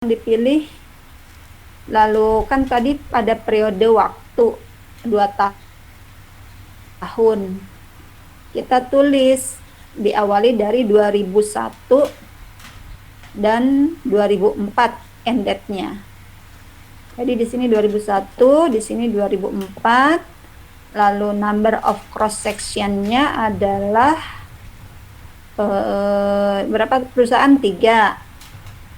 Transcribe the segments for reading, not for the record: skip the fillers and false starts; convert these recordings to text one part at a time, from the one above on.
dipilih, lalu kan tadi pada periode waktu 2 tahun. Kita tulis diawali dari 2001 dan 2004 end date-nya. Jadi di sini 2001, di sini 2004. Lalu number of cross section-nya adalah berapa perusahaan? 3.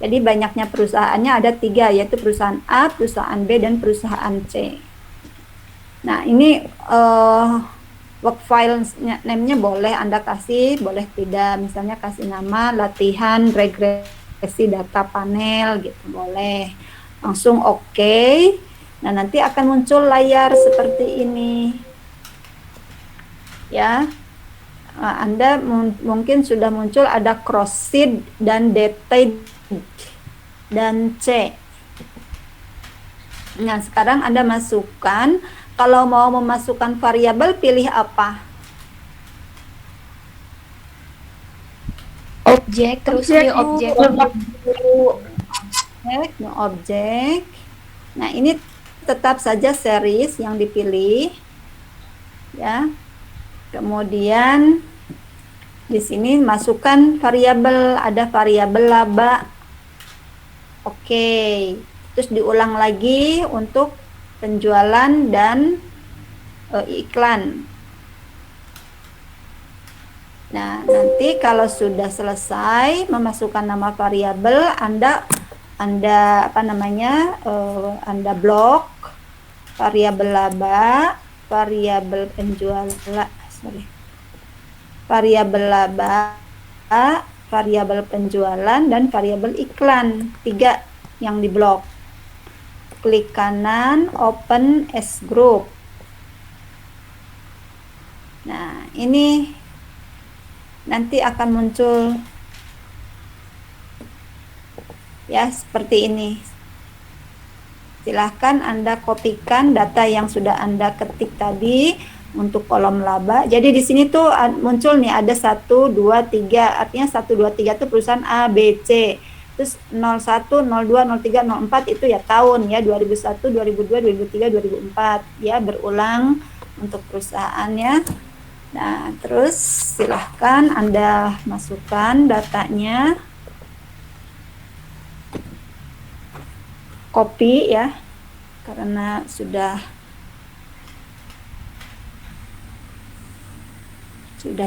Jadi banyaknya perusahaannya ada 3, yaitu perusahaan A, perusahaan B, dan perusahaan C. Nah, ini work file name-nya boleh Anda kasih, boleh tidak. Misalnya kasih nama latihan regresi data panel gitu, boleh. Langsung oke. Nah, nanti akan muncul layar seperti ini. Ya. Anda mungkin sudah muncul ada cross seed dan detailed dan C. Nah, sekarang Anda masukkan, kalau mau memasukkan variabel pilih apa? Objek, terus new objek. New objek. Nah, ini tetap saja series yang dipilih. Ya. Kemudian di sini masukkan variabel, ada variabel laba. Oke. Terus diulang lagi untuk penjualan dan iklan. Nah, nanti kalau sudah selesai memasukkan nama variabel, Anda blok variabel laba, variabel variabel penjualan dan variabel iklan. 3 yang diblok. Klik kanan, open as group. Nah, ini nanti akan muncul ya seperti ini. Silahkan Anda kopikan data yang sudah Anda ketik tadi untuk kolom laba. Jadi di sini tuh muncul nih ada 1, 2, 3. Artinya 1, 2, 3 itu perusahaan A, B, C. Terus 01, 02, 03, 04 itu ya tahun ya, 2001, 2002, 2003, 2004 ya, berulang untuk perusahaannya. Nah, terus silahkan Anda masukkan datanya. Copy ya, karena sudah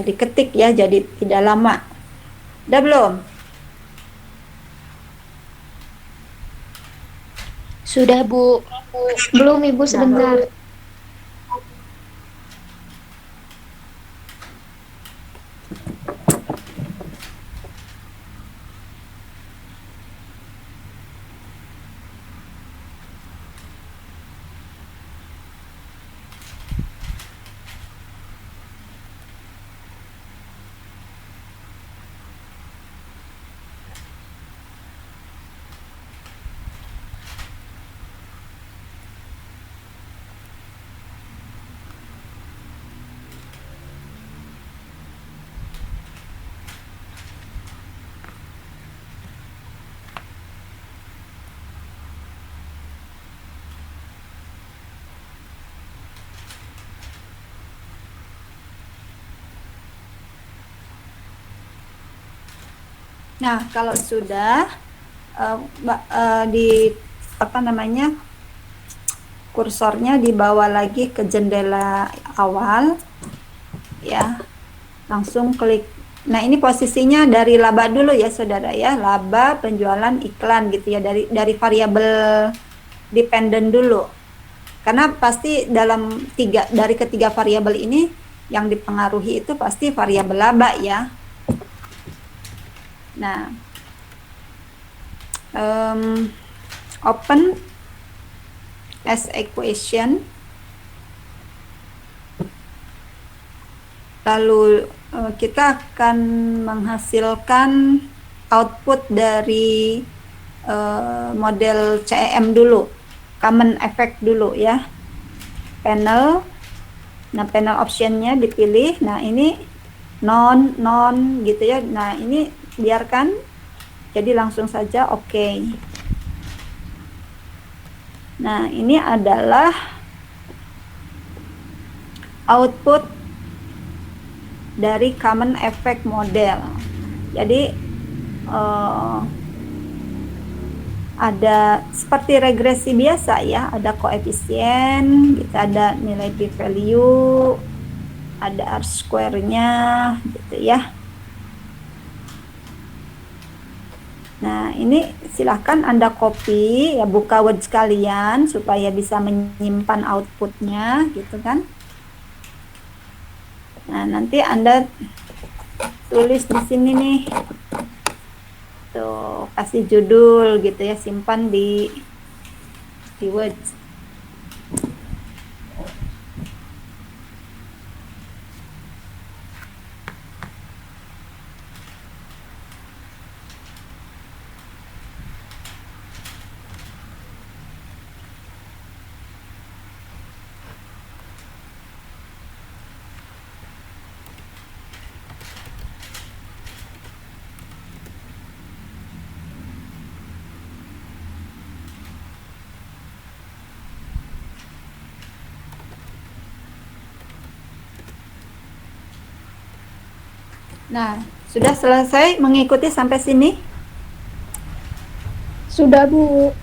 diketik ya, jadi tidak lama. Udah belum? Sudah, Bu. Belum, Ibu, sebentar. Nah, kalau sudah di kursornya dibawa lagi ke jendela awal ya, langsung klik. Nah, ini posisinya dari laba dulu ya saudara ya, laba, penjualan, iklan gitu ya, dari variabel dependent dulu, karena pasti dari ketiga variabel ini yang dipengaruhi itu pasti variabel laba ya. Nah, open as equation, lalu kita akan menghasilkan output dari model CEM dulu, common effect dulu ya, panel. Nah, panel optionnya dipilih. Nah, ini non gitu ya. Nah, ini biarkan, jadi langsung saja oke. Nah, ini adalah output dari common effect model. Jadi ada seperti regresi biasa ya, ada koefisien, kita ada nilai p-value, ada R-square-nya gitu ya. Nah, ini silahkan Anda copy, ya buka Word sekalian supaya bisa menyimpan outputnya gitu kan. Nah, nanti Anda tulis di sini nih. Tuh, kasih judul gitu ya, simpan di Word. Nah, sudah selesai mengikuti sampai sini? Sudah, Bu.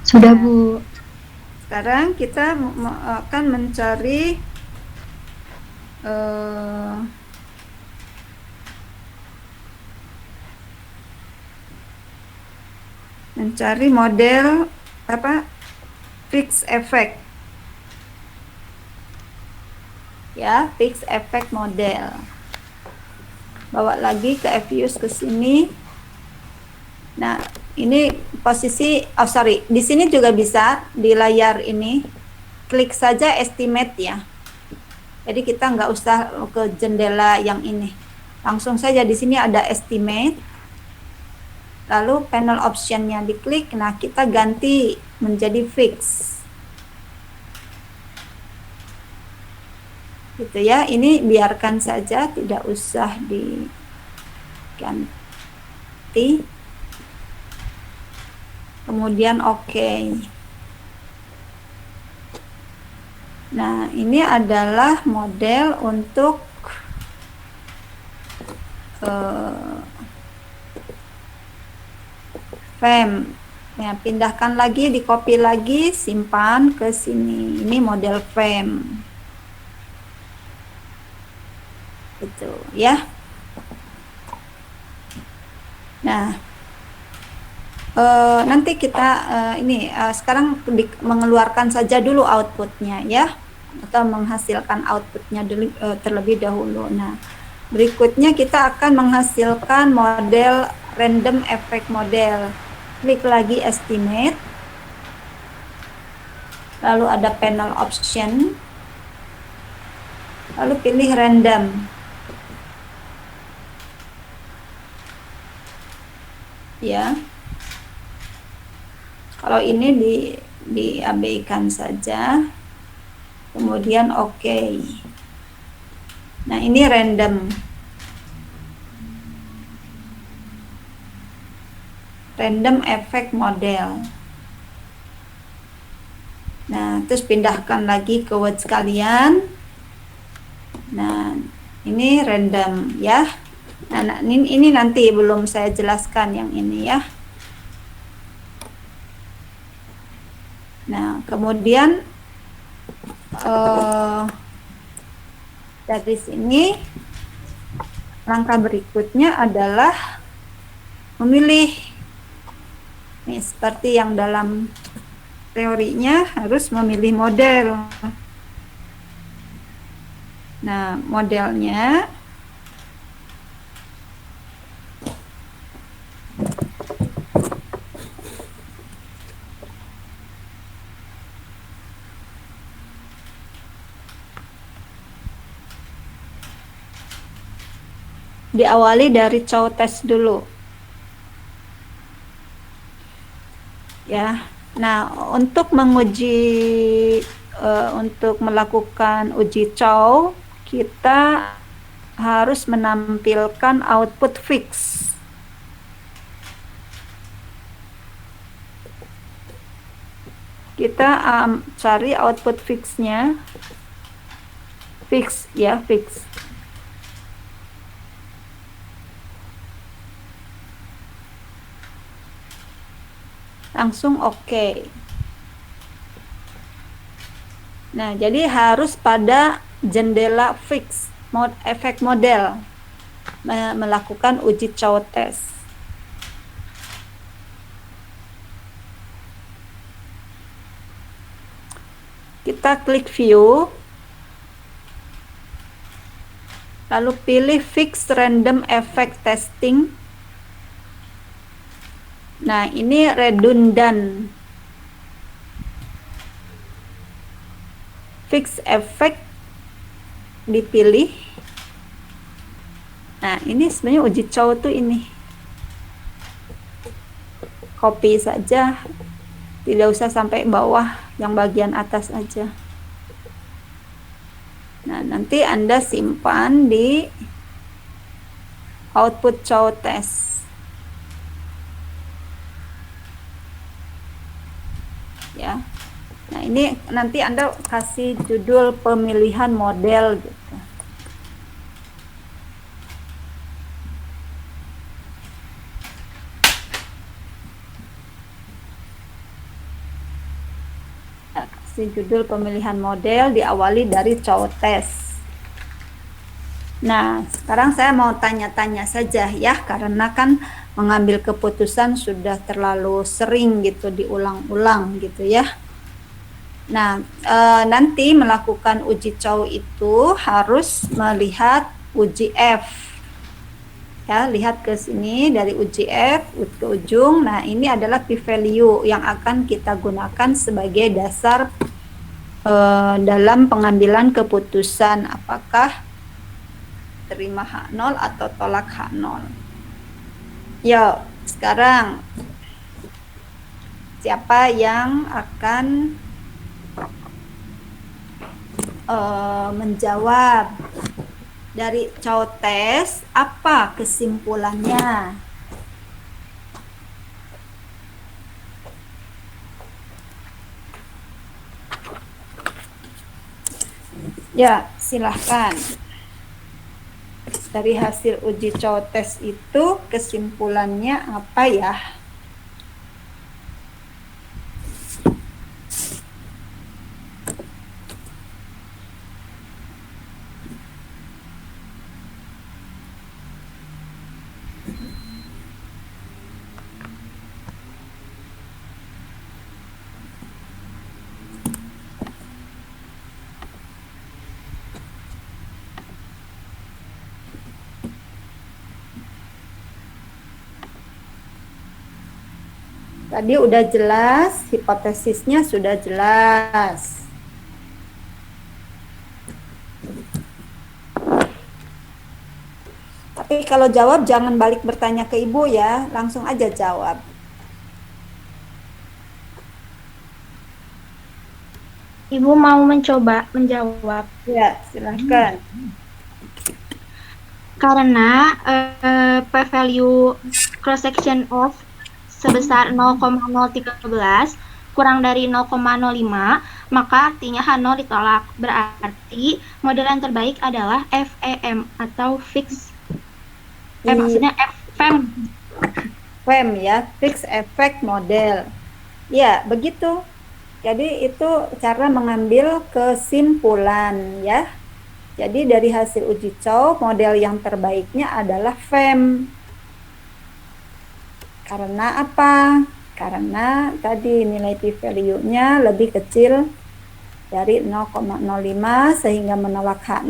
Sudah, Bu. Sekarang kita akan mencari model apa? Fixed effect. Ya, fixed effect model. Bawa lagi ke Fuse ke sini. Nah, ini posisi, di sini juga bisa di layar ini, klik saja estimate ya. Jadi kita nggak usah ke jendela yang ini. Langsung saja di sini ada estimate. Lalu panel optionnya diklik, nah kita ganti menjadi fix. Gitu ya, ini biarkan saja, tidak usah diganti. Kemudian oke. Nah, ini adalah model untuk FEM. Ya, pindahkan lagi, di copy lagi, simpan ke sini. Ini model FEM. Itu ya. Nah, nanti kita sekarang mengeluarkan saja dulu outputnya ya, atau menghasilkan outputnya dulu, terlebih dahulu. Nah, berikutnya kita akan menghasilkan model random effect model. Klik lagi estimate, lalu ada panel option, lalu pilih random. Ya, kalau ini diabaikan saja, kemudian oke. Nah, ini random effect model. Nah, terus pindahkan lagi ke Word sekalian. Nah, ini random ya. Nah, ini nanti belum saya jelaskan yang ini ya. Nah, kemudian dari sini langkah berikutnya adalah memilih. Nih, seperti yang dalam teorinya harus memilih model. Nah, modelnya diawali dari cow test dulu. Ya. Nah, untuk untuk melakukan uji cow, kita harus menampilkan output fix. Kita cari output fixnya. Fix ya, fix. Langsung oke. Nah, jadi harus pada jendela fix, efek model, melakukan uji cow test. Kita klik view, lalu pilih fix random effect testing. Nah, ini redundant. Fix effect dipilih. Nah, ini sebenarnya uji cow tuh ini. Copy saja, tidak usah sampai bawah, yang bagian atas aja. Nah, nanti Anda simpan di output cow test. Ya. Nah, ini nanti Anda kasih judul pemilihan model gitu. Nah, kasih judul pemilihan model diawali dari cow test. Nah, sekarang saya mau tanya-tanya saja ya, karena kan mengambil keputusan sudah terlalu sering gitu, diulang-ulang gitu ya. Nah, nanti melakukan uji cow itu harus melihat uji F. Ya, lihat ke sini dari uji F ke ujung. Nah, ini adalah p-value yang akan kita gunakan sebagai dasar dalam pengambilan keputusan apakah terima H0 atau tolak H0. Yuk, sekarang siapa yang akan menjawab dari cow test, apa kesimpulannya? Ya, silahkan. Dari hasil uji cow test itu kesimpulannya apa ya? Tadi udah jelas, hipotesisnya sudah jelas. Tapi kalau jawab jangan balik bertanya ke Ibu ya, langsung aja jawab. Ibu mau mencoba menjawab. Ya, silahkan. Karena p-value cross section of sebesar 0,013 kurang dari 0,05, maka artinya H0 ditolak. Berarti model yang terbaik adalah FEM atau fix. Maksudnya FEM. FEM ya, fix effect model. Ya, begitu. Jadi itu cara mengambil kesimpulan ya. Jadi dari hasil uji cow, model yang terbaiknya adalah FEM. Karena apa? Karena tadi nilai p-value-nya lebih kecil dari 0,05 sehingga menolak H0.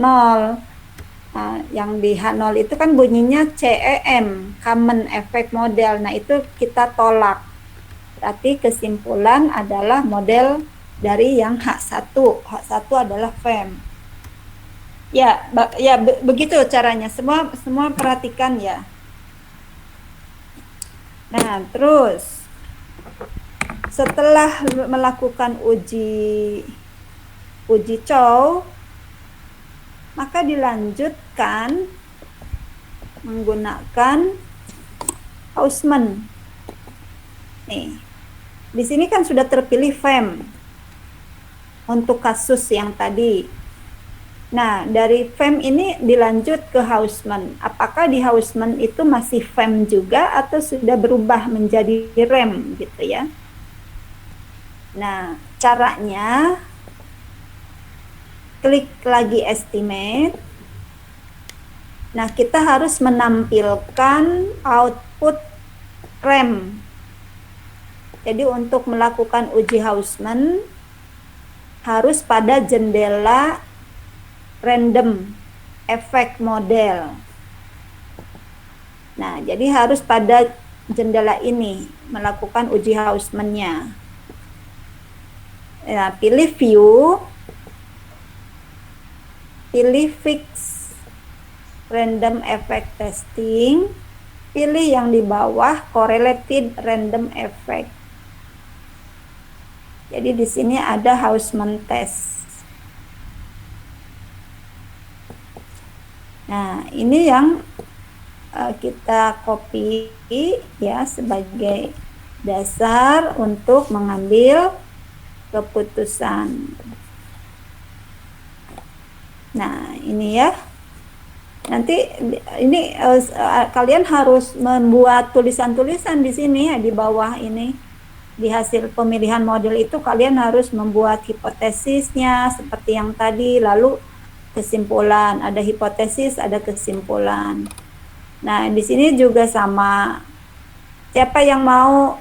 Nah, yang di H0 itu kan bunyinya CEM, Common Effect Model. Nah, itu kita tolak. Berarti kesimpulan adalah model dari yang H1. H1 adalah FEM. Ya, begitu caranya. Semua perhatikan ya. Nah, terus setelah melakukan uji cow, maka dilanjutkan menggunakan Hausman. Nih, di sini kan sudah terpilih FEM untuk kasus yang tadi. Nah, dari FEM ini dilanjut ke Hausmann. Apakah di Hausmann itu masih FEM juga atau sudah berubah menjadi REM gitu ya? Nah, caranya klik lagi estimate. Nah, kita harus menampilkan output REM. Jadi untuk melakukan uji Hausmann harus pada jendela random effect model. Nah, jadi harus pada jendela ini melakukan uji Hausmann-nya. Nah, pilih view, pilih fix random effect testing, pilih yang di bawah correlated random effect. Jadi di sini ada Hausmann test. Nah, ini yang kita copy ya sebagai dasar untuk mengambil keputusan. Nah, ini ya. Nanti ini kalian harus membuat tulisan-tulisan di sini ya, di bawah ini. Di hasil pemilihan model itu kalian harus membuat hipotesisnya seperti yang tadi, lalu kesimpulan, ada hipotesis, ada kesimpulan. Nah, di sini juga sama. Siapa yang mau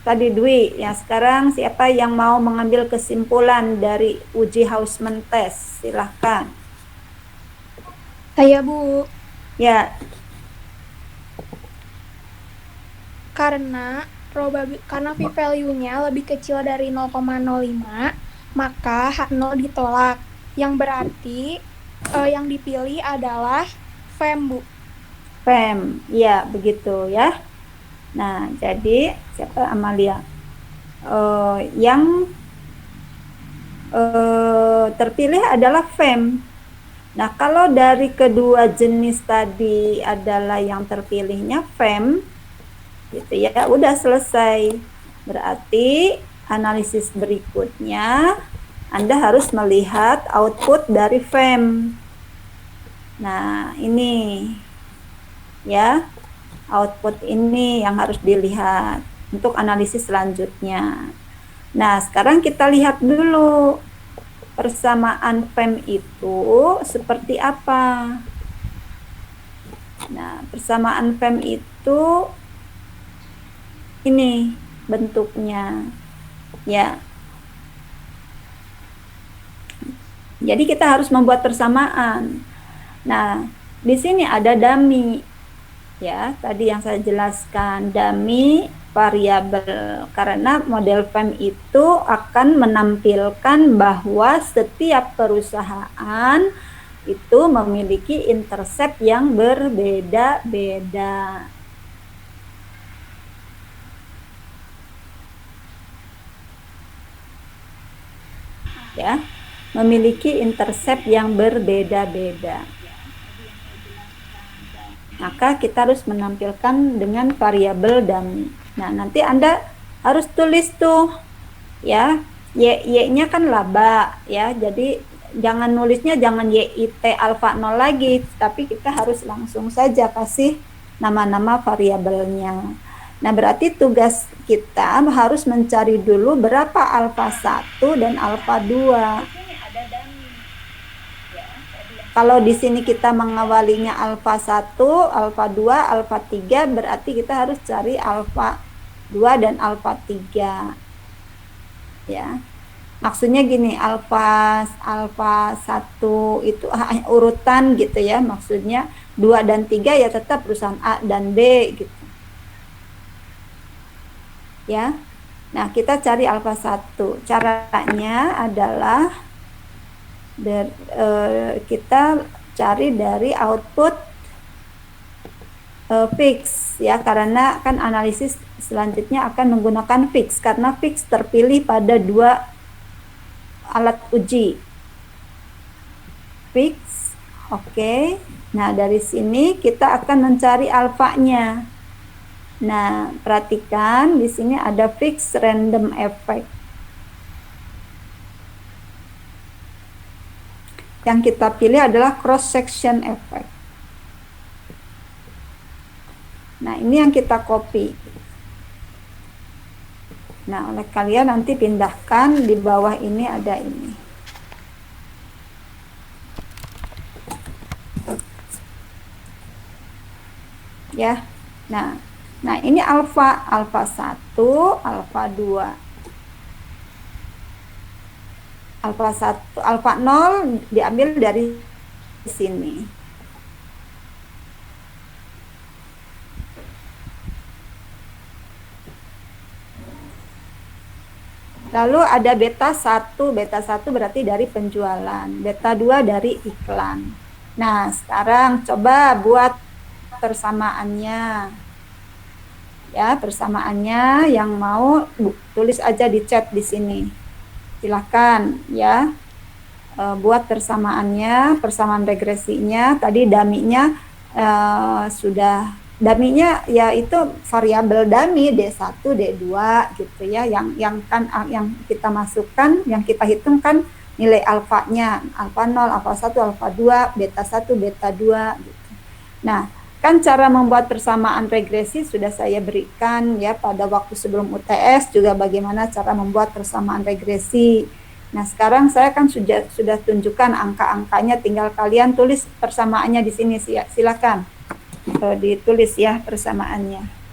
tadi Dwi, ya sekarang siapa yang mau mengambil kesimpulan dari uji Hausmann test? Silahkan. Saya, Bu. Ya. Karena p-value-nya lebih kecil dari 0,05, maka H0 ditolak. Yang berarti yang dipilih adalah FEM, Bu. FEM, ya begitu ya. Nah, jadi siapa Amalia? Yang terpilih adalah FEM. Nah, kalau dari kedua jenis tadi adalah yang terpilihnya FEM, gitu ya, udah selesai. Berarti analisis berikutnya Anda harus melihat output dari FEM. Nah, ini ya, output ini yang harus dilihat untuk analisis selanjutnya. Nah, sekarang kita lihat dulu persamaan FEM itu seperti apa. Nah, persamaan FEM itu ini bentuknya ya. Jadi kita harus membuat persamaan. Nah, di sini ada dummy ya, tadi yang saya jelaskan, dummy variabel, karena model FEM itu akan menampilkan bahwa setiap perusahaan itu memiliki intercept yang berbeda-beda. Ya, memiliki intercept yang berbeda-beda. Maka kita harus menampilkan dengan variabel dummy. Nah, nanti Anda harus tulis tuh ya, Y-nya kan laba ya. Jadi jangan nulisnya jangan YIT alfa 0 lagi, tapi kita harus langsung saja kasih nama-nama variabelnya. Nah, berarti tugas kita harus mencari dulu berapa alfa 1 dan alfa 2. Kalau di sini kita mengawalinya alfa 1, alfa 2, alfa 3, berarti kita harus cari alfa 2 dan alfa 3. Ya. Maksudnya gini, alfa 1 itu urutan gitu ya, maksudnya 2 dan 3 ya tetap perusahaan A dan B gitu. Ya. Nah, kita cari alfa 1. Caranya adalah kita cari dari output fix ya, karena kan analisis selanjutnya akan menggunakan fix, karena fix terpilih pada 2 alat uji. Fix, oke. Nah, dari sini kita akan mencari alfanya. Nah, perhatikan di sini ada fixed random effect. Yang kita pilih adalah cross section effect. Nah, ini yang kita copy. Nah, oleh kalian nanti pindahkan di bawah ini ada ini. Ya. Nah, ini alfa 1, alfa 2. Alfa 1, alfa 0 diambil dari sini. Lalu ada beta 1 berarti dari penjualan, beta 2 dari iklan. Nah, sekarang coba buat persamaannya. Ya, persamaannya yang mau tulis aja di chat di sini. Silahkan ya, buat persamaannya, persamaan regresinya. Tadi daminya sudah, daminya yaitu variabel dami D1, D2 gitu ya, yang kita masukkan, yang kita hitung kan nilai alfanya, alfa 0, alfa 1, alfa 2, beta 1, beta 2 gitu. Nah, kan cara membuat persamaan regresi sudah saya berikan ya pada waktu sebelum UTS, juga bagaimana cara membuat persamaan regresi. Nah, sekarang saya kan sudah tunjukkan angka-angkanya, tinggal kalian tulis persamaannya di sini. Silakan ditulis ya persamaannya.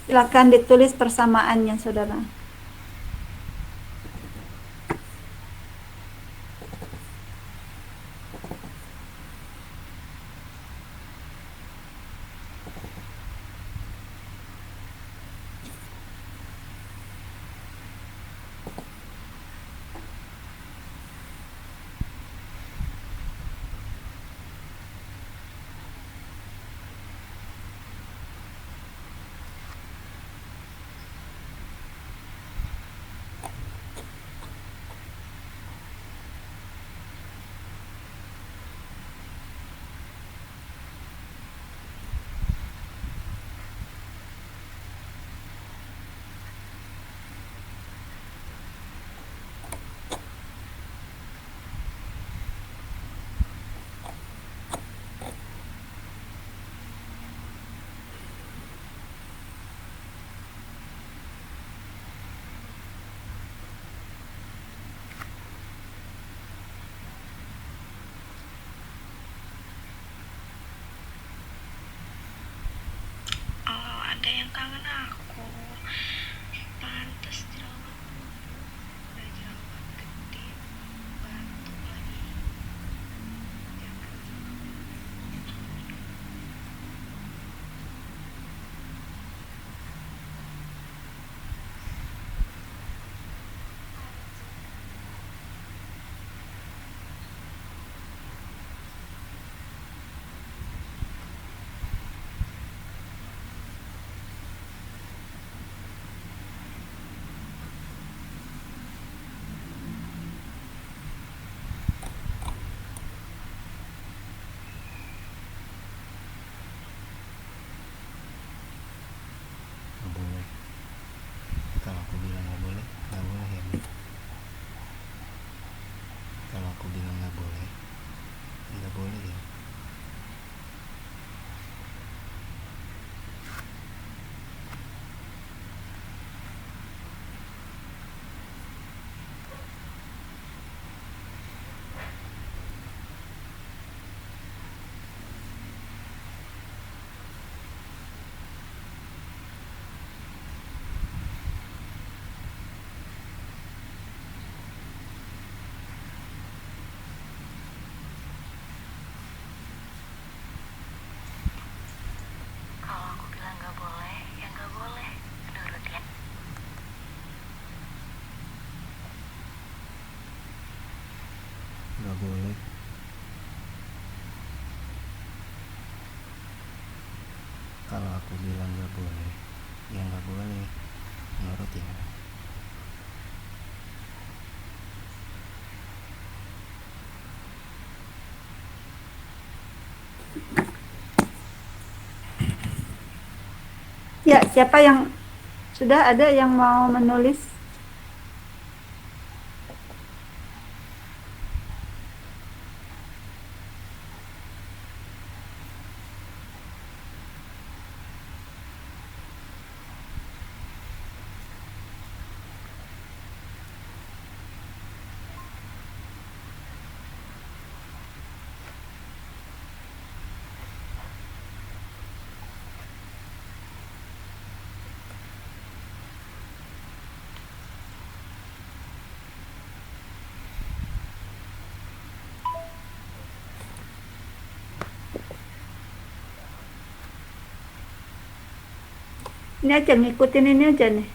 Silakan ditulis persamaannya, saudara. Oh, ada yang kangen aku. Pantes jerawat. Udah jerawat gede, batuk lagi. nggak boleh? Kalau aku bilang nggak boleh, ya nggak boleh, menurut ya. Ya, siapa yang sudah ada yang mau menulis? Ini aja, ngikutin ini aja nih.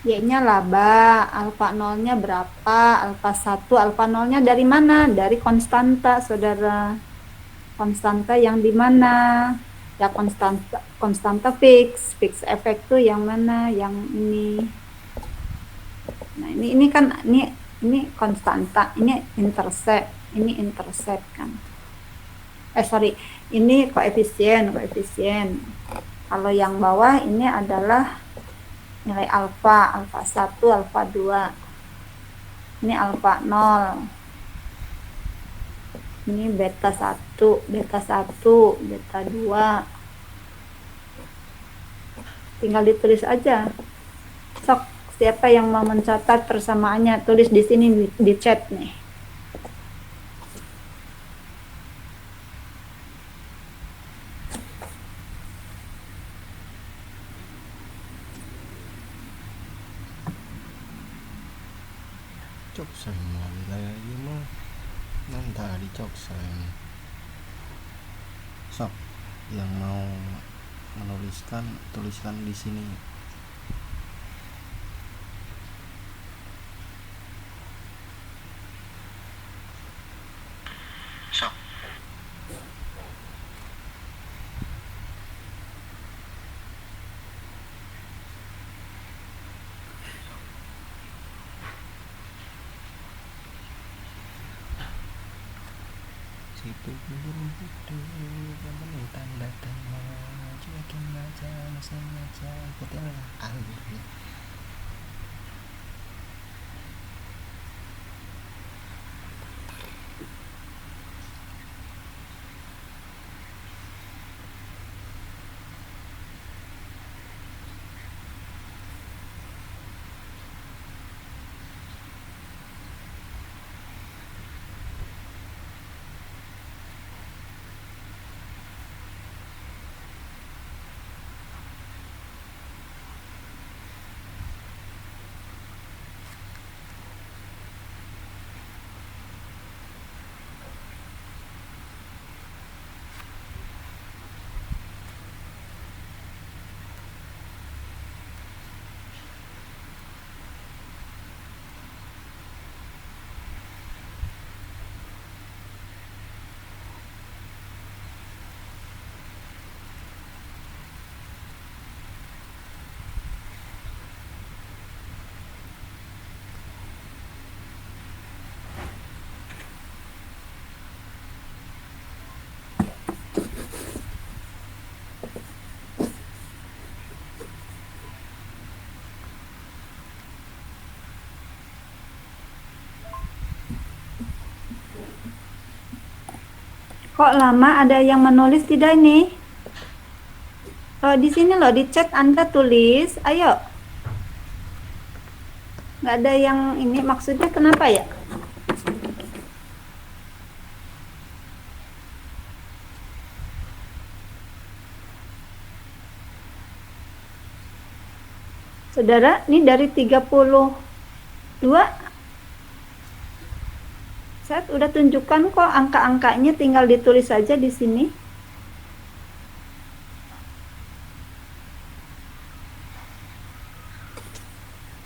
Y-nya laba, alfa nolnya berapa, alfa 1, alfa nolnya dari mana? Dari konstanta, saudara. Konstanta yang di mana? Ya konstanta fix efek tuh yang mana? Yang ini. Nah, ini kan ini konstanta, ini intercept kan. Sorry, ini koefisien. Kalau yang bawah ini adalah nilai alfa 1, alfa 2. Ini alfa 0. Ini beta 1, beta 2. Tinggal ditulis aja. Sok, siapa yang mau mencatat persamaannya, tulis di sini di chat nih. Cok semua wilayah ini mah nanti dicok saya. Sok, yang mau menuliskan tuliskan di sini. Sok. Situ belum hidup yang tanda tanda cuekin aja mesin aja ikutin alurnya. Kok lama, ada yang menulis tidak nih? Oh, di sini loh, di chat Anda tulis, ayo. Nggak ada yang ini, maksudnya kenapa ya? Saudara, ini dari 32. Saya udah tunjukkan kok angka-angkanya, tinggal ditulis saja di sini.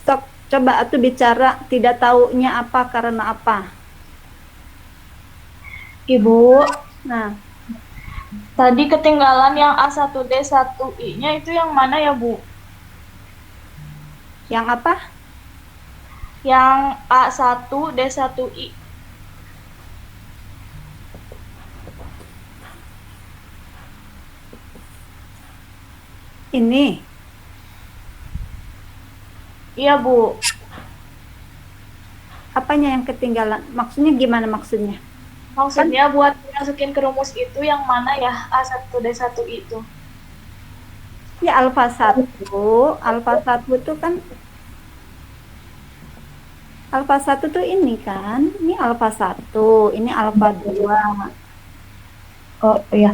Stop. Coba atuh bicara tidak taunya apa karena apa. Ibu, Nah, tadi ketinggalan yang A1D1I-nya itu yang mana ya, Bu? yang apa? Yang A1D1I. Ini. Iya, Bu. Apanya yang ketinggalan? Maksudnya gimana maksudnya? Maksudnya buat masukin ke rumus itu yang mana ya A1D1I itu? Ya alfa 1 itu kan alfa 1 tuh ini kan, ini alfa 1, ini alfa 2. Oh iya.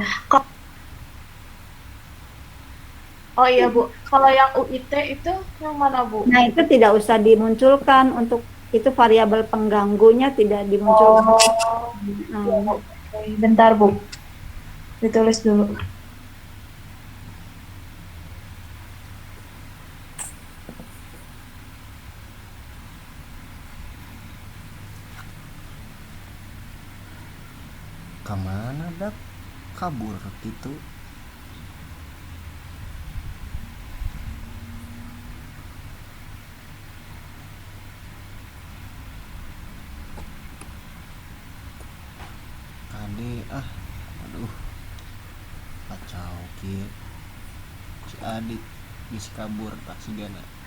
Oh iya, Bu. Kalau yang UIT itu yang mana, Bu? Nah, itu tidak usah dimunculkan, untuk itu variabel pengganggunya tidak dimunculkan. Oh, iya, Bu. Oke, bentar, Bu. Ditulis dulu. Kemana dak? Kabur gitu. Tadi aduh, kacau kieu. Si Adit bisa kabur tak sigana.